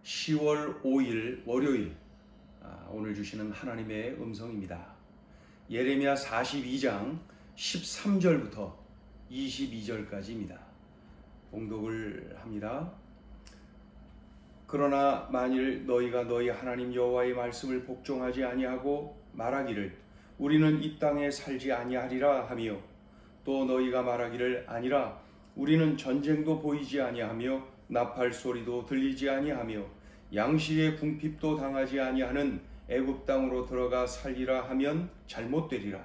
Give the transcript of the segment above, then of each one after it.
10월 5일 월요일, 오늘 주시는 하나님의 음성입니다. 예레미야 42장 13절부터 22절까지입니다. 봉독을 합니다. 그러나 만일 너희가 너희 하나님 여호와의 말씀을 복종하지 아니하고 말하기를 우리는 이 땅에 살지 아니하리라 하며, 또 너희가 말하기를 아니라 우리는 전쟁도 보이지 아니하며 나팔 소리도 들리지 아니하며 양식의 궁핍도 당하지 아니하는 애굽 땅으로 들어가 살리라 하면 잘못되리라.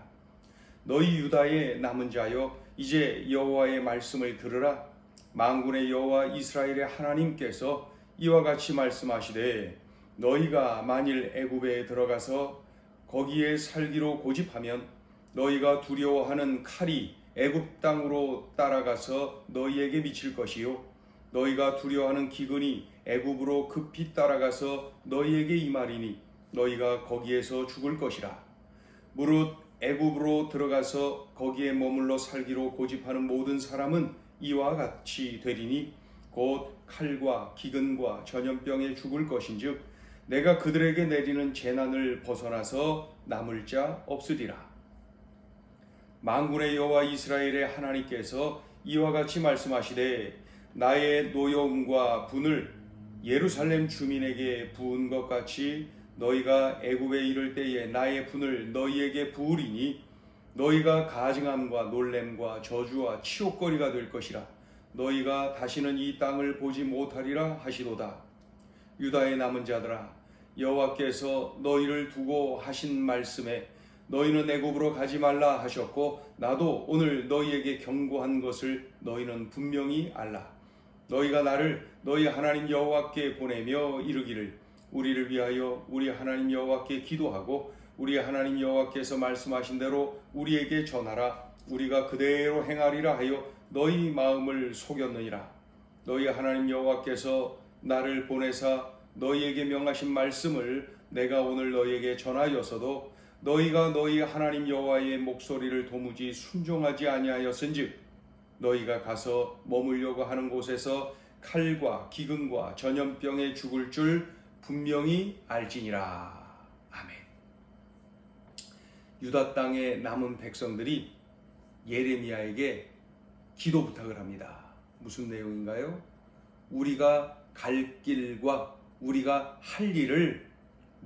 너희 유다의 남은 자여, 이제 여호와의 말씀을 들으라. 만군의 여호와 이스라엘의 하나님께서 이와 같이 말씀하시되, 너희가 만일 애굽에 들어가서 거기에 살기로 고집하면 너희가 두려워하는 칼이 애굽 땅으로 따라가서 너희에게 미칠 것이요, 너희가 두려워하는 기근이 애굽으로 급히 따라가서 너희에게 임하리니 너희가 거기에서 죽을 것이라. 무릇 애굽으로 들어가서 거기에 머물러 살기로 고집하는 모든 사람은 이와 같이 되리니 곧 칼과 기근과 전염병에 죽을 것인즉 내가 그들에게 내리는 재난을 벗어나서 남을 자 없으리라. 만군의 여호와 이스라엘의 하나님께서 이와 같이 말씀하시되, 나의 노여움과 분을 예루살렘 주민에게 부은 것 같이 너희가 애굽에 이를 때에 나의 분을 너희에게 부으리니 너희가 가증함과 놀램과 저주와 치욕거리가 될 것이라. 너희가 다시는 이 땅을 보지 못하리라 하시도다. 유다의 남은 자들아, 여호와께서 너희를 두고 하신 말씀에 너희는 애굽으로 가지 말라 하셨고, 나도 오늘 너희에게 경고한 것을 너희는 분명히 알라. 너희가 나를 너희 하나님 여호와께 보내며 이르기를, 우리를 위하여 우리 하나님 여호와께 기도하고 우리 하나님 여호와께서 말씀하신 대로 우리에게 전하라. 우리가 그대로 행하리라 하여 너희 마음을 속였느니라. 너희 하나님 여호와께서 나를 보내사 너희에게 명하신 말씀을 내가 오늘 너희에게 전하였어도 너희가 너희 하나님 여호와의 목소리를 도무지 순종하지 아니하였은즉 너희가 가서 머물려고 하는 곳에서 칼과 기근과 전염병에 죽을 줄 분명히 알지니라. 아멘. 유다 땅의 남은 백성들이 예레미야에게 기도 부탁을 합니다. 무슨 내용인가요? 우리가 갈 길과 우리가 할 일을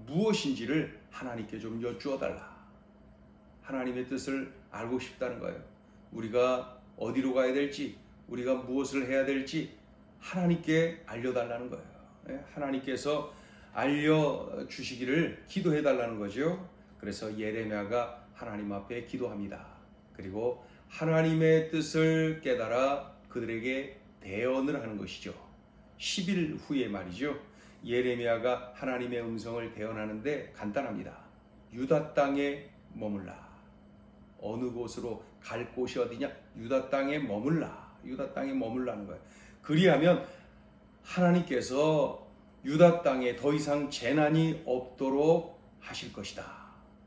무엇인지를 하나님께 좀 여쭈어 달라. 하나님의 뜻을 알고 싶다는 거예요. 우리가 어디로 가야 될지, 우리가 무엇을 해야 될지 하나님께 알려달라는 거예요. 하나님께서 알려주시기를 기도해달라는 거죠. 그래서 예레미야가 하나님 앞에 기도합니다. 그리고 하나님의 뜻을 깨달아 그들에게 대언을 하는 것이죠. 10일 후에 말이죠. 예레미야가 하나님의 음성을 대언하는데 간단합니다. 유다 땅에 머물라. 어느 곳으로 갈 곳이 어디냐? 유다 땅에 머물라. 유다 땅에 머물라는 거예요. 그리하면 하나님께서 유다 땅에 더 이상 재난이 없도록 하실 것이다.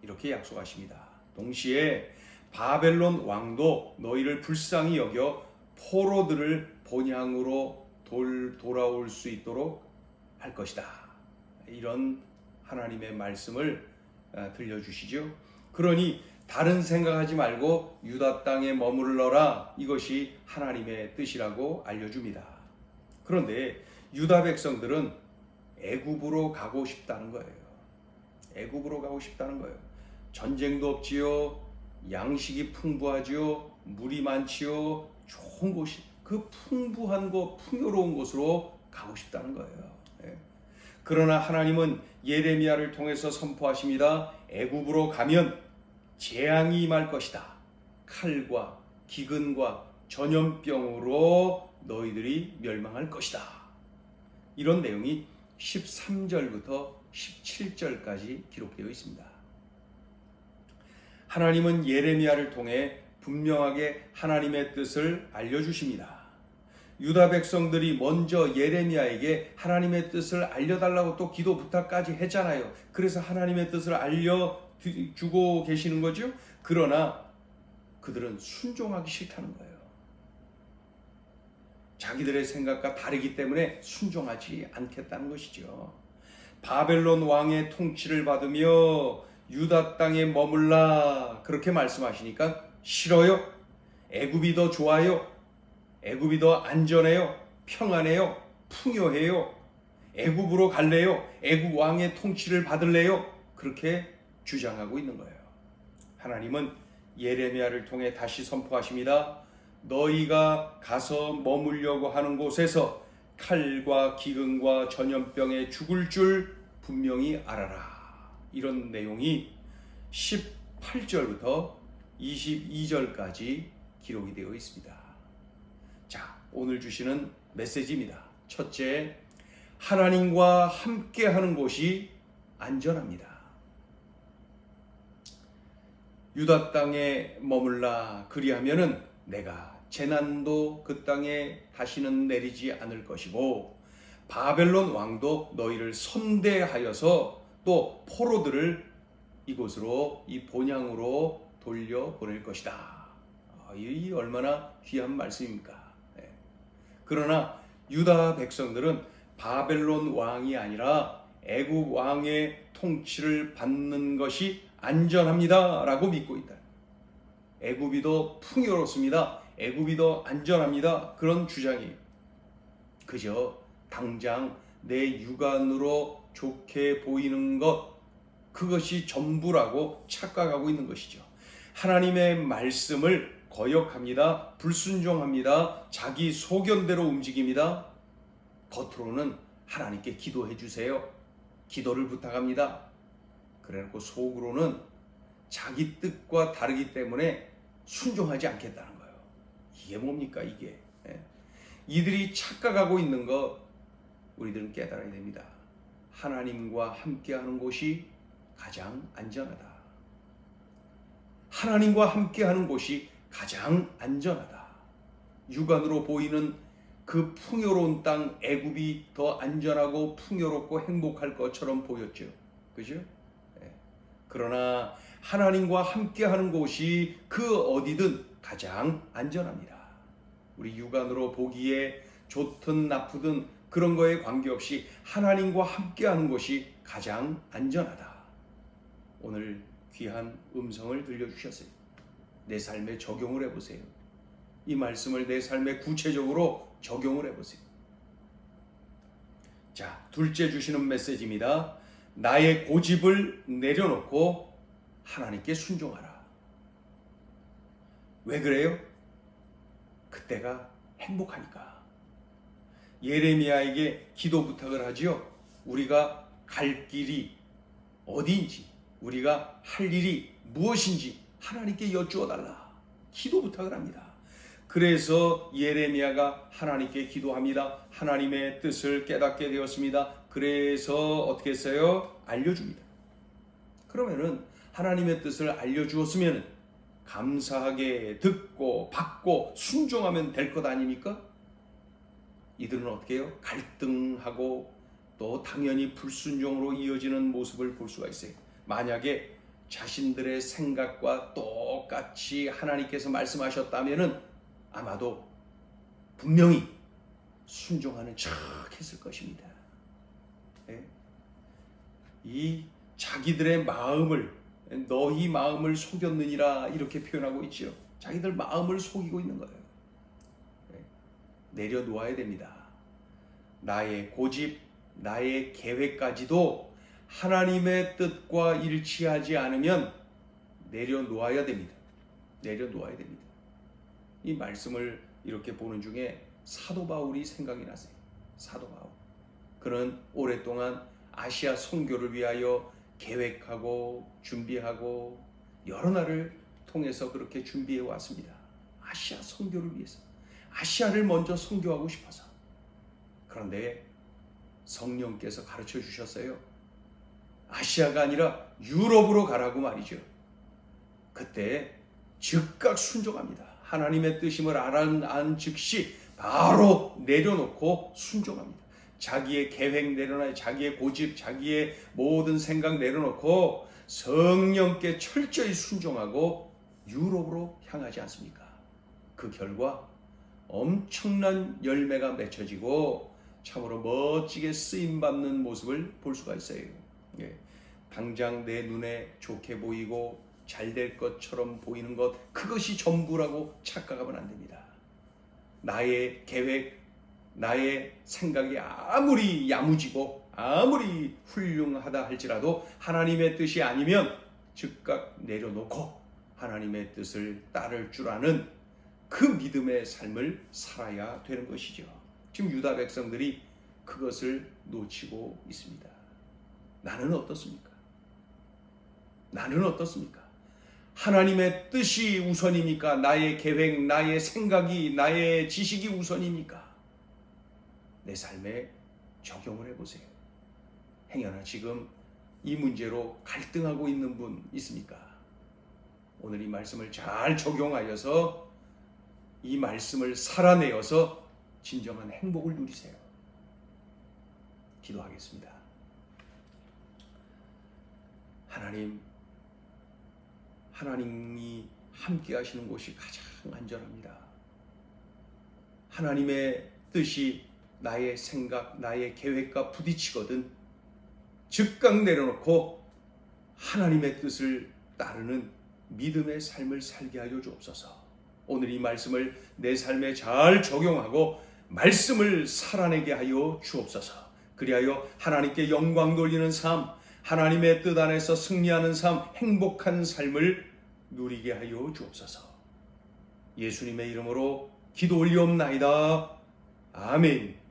이렇게 약속하십니다. 동시에 바벨론 왕도 너희를 불쌍히 여겨 포로들을 본향으로 돌아올 수 있도록 할 것이다. 이런 하나님의 말씀을 들려주시죠. 그러니 다른 생각하지 말고 유다 땅에 머물러라. 이것이 하나님의 뜻이라고 알려줍니다. 그런데 유다 백성들은 애굽으로 가고 싶다는 거예요. 애굽으로 가고 싶다는 거예요. 전쟁도 없지요. 양식이 풍부하지요. 물이 많지요. 좋은 곳이, 그 풍부한 곳, 풍요로운 곳으로 가고 싶다는 거예요. 그러나 하나님은 예레미야를 통해서 선포하십니다. 애굽으로 가면 재앙이 임할 것이다. 칼과 기근과 전염병으로 너희들이 멸망할 것이다. 이런 내용이 13절부터 17절까지 기록되어 있습니다. 하나님은 예레미야를 통해 분명하게 하나님의 뜻을 알려주십니다. 유다 백성들이 먼저 예레미야에게 하나님의 뜻을 알려달라고 또 기도 부탁까지 했잖아요. 그래서 하나님의 뜻을 알려주고 계시는 거죠. 그러나 그들은 순종하기 싫다는 거예요. 자기들의 생각과 다르기 때문에 순종하지 않겠다는 것이죠. 바벨론 왕의 통치를 받으며 유다 땅에 머물라 그렇게 말씀하시니까 싫어요. 애굽이 더 좋아요. 애굽이 더 안전해요. 평안해요. 풍요해요. 애굽으로 갈래요. 애굽 왕의 통치를 받을래요. 그렇게 주장하고 있는 거예요. 하나님은 예레미야를 통해 다시 선포하십니다. 너희가 가서 머물려고 하는 곳에서 칼과 기근과 전염병에 죽을 줄 분명히 알아라. 이런 내용이 18절부터 22절까지 기록이 되어 있습니다. 자, 오늘 주시는 메시지입니다. 첫째, 하나님과 함께하는 곳이 안전합니다. 유다 땅에 머물라 그리하면은 내가 재난도 그 땅에 다시는 내리지 않을 것이고 바벨론 왕도 너희를 선대하여서 또 포로들을 이곳으로 이 본향으로 돌려보낼 것이다. 이 얼마나 귀한 말씀입니까? 그러나 유다 백성들은 바벨론 왕이 아니라 애굽 왕의 통치를 받는 것이 안전합니다 라고 믿고 있다. 애굽이 더 풍요롭습니다. 애굽이 더 안전합니다. 그런 주장이 그저 당장 내 육안으로 좋게 보이는 것, 그것이 전부라고 착각하고 있는 것이죠. 하나님의 말씀을 거역합니다. 불순종합니다. 자기 소견대로 움직입니다. 겉으로는 하나님께 기도해 주세요. 기도를 부탁합니다. 그래놓고 속으로는 자기 뜻과 다르기 때문에 순종하지 않겠다는 거예요. 이게 뭡니까 이게? 이들이 착각하고 있는 것 우리들은 깨달아야 됩니다. 하나님과 함께하는 곳이 가장 안전하다. 하나님과 함께하는 곳이 가장 안전하다. 육안으로 보이는 그 풍요로운 땅 애굽이 더 안전하고 풍요롭고 행복할 것처럼 보였죠. 그죠? 그러나 하나님과 함께하는 곳이 그 어디든 가장 안전합니다. 우리 육안으로 보기에 좋든 나쁘든 그런 거에 관계없이 하나님과 함께하는 곳이 가장 안전하다. 오늘 귀한 음성을 들려주셨어요. 내 삶에 적용을 해보세요. 이 말씀을 내 삶에 구체적으로 적용을 해보세요. 자, 둘째 주시는 메시지입니다. 나의 고집을 내려놓고 하나님께 순종하라. 왜 그래요? 그때가 행복하니까. 예레미야에게 기도 부탁을 하지요. 우리가 갈 길이 어디인지, 우리가 할 일이 무엇인지 하나님께 여쭈어 달라. 기도 부탁을 합니다. 그래서 예레미야가 하나님께 기도합니다. 하나님의 뜻을 깨닫게 되었습니다. 그래서 어떻게 했어요? 알려줍니다. 그러면은 하나님의 뜻을 알려주었으면 감사하게 듣고 받고 순종하면 될 것 아닙니까? 이들은 어떻게 해요? 갈등하고 또 당연히 불순종으로 이어지는 모습을 볼 수가 있어요. 만약에 자신들의 생각과 똑같이 하나님께서 말씀하셨다면은 아마도 분명히 순종하는 척 했을 것입니다. 이 자기들의 마음을 너희 마음을 속였느니라 이렇게 표현하고 있죠. 자기들 마음을 속이고 있는 거예요. 내려놓아야 됩니다. 나의 고집, 나의 계획까지도 하나님의 뜻과 일치하지 않으면 내려놓아야 됩니다. 내려놓아야 됩니다. 이 말씀을 이렇게 보는 중에 사도 바울이 생각이 나세요. 사도 바울. 그는 오랫동안 아시아 선교를 위하여 계획하고 준비하고 여러 날을 통해서 그렇게 준비해 왔습니다. 아시아 선교를 위해서. 아시아를 먼저 선교하고 싶어서. 그런데 성령께서 가르쳐 주셨어요. 아시아가 아니라 유럽으로 가라고 말이죠. 그때 즉각 순종합니다. 하나님의 뜻임을 알아낸 즉시 바로 내려놓고 순종합니다. 자기의 계획 내려놔, 자기의 고집, 자기의 모든 생각 내려놓고 성령께 철저히 순종하고 유럽으로 향하지 않습니까? 그 결과 엄청난 열매가 맺혀지고 참으로 멋지게 쓰임받는 모습을 볼 수가 있어요. 예. 당장 내 눈에 좋게 보이고 잘 될 것처럼 보이는 것, 그것이 전부라고 착각하면 안 됩니다. 나의 계획, 나의 생각이 아무리 야무지고 아무리 훌륭하다 할지라도 하나님의 뜻이 아니면 즉각 내려놓고 하나님의 뜻을 따를 줄 아는 그 믿음의 삶을 살아야 되는 것이죠. 지금 유다 백성들이 그것을 놓치고 있습니다. 나는 어떻습니까? 나는 어떻습니까? 하나님의 뜻이 우선입니까? 나의 계획, 나의 생각이, 나의 지식이 우선입니까? 내 삶에 적용을 해보세요. 행여나 지금 이 문제로 갈등하고 있는 분 있습니까? 오늘 이 말씀을 잘 적용하여서 이 말씀을 살아내어서 진정한 행복을 누리세요. 기도하겠습니다. 하나님이 함께 하시는 곳이 가장 안전합니다. 하나님의 뜻이 나의 생각, 나의 계획과 부딪히거든 즉각 내려놓고 하나님의 뜻을 따르는 믿음의 삶을 살게 하여 주옵소서. 오늘 이 말씀을 내 삶에 잘 적용하고 말씀을 살아내게 하여 주옵소서. 그리하여 하나님께 영광 돌리는 삶, 하나님의 뜻 안에서 승리하는 삶, 행복한 삶을 누리게 하여 주옵소서. 예수님의 이름으로 기도 올리옵나이다. 아멘.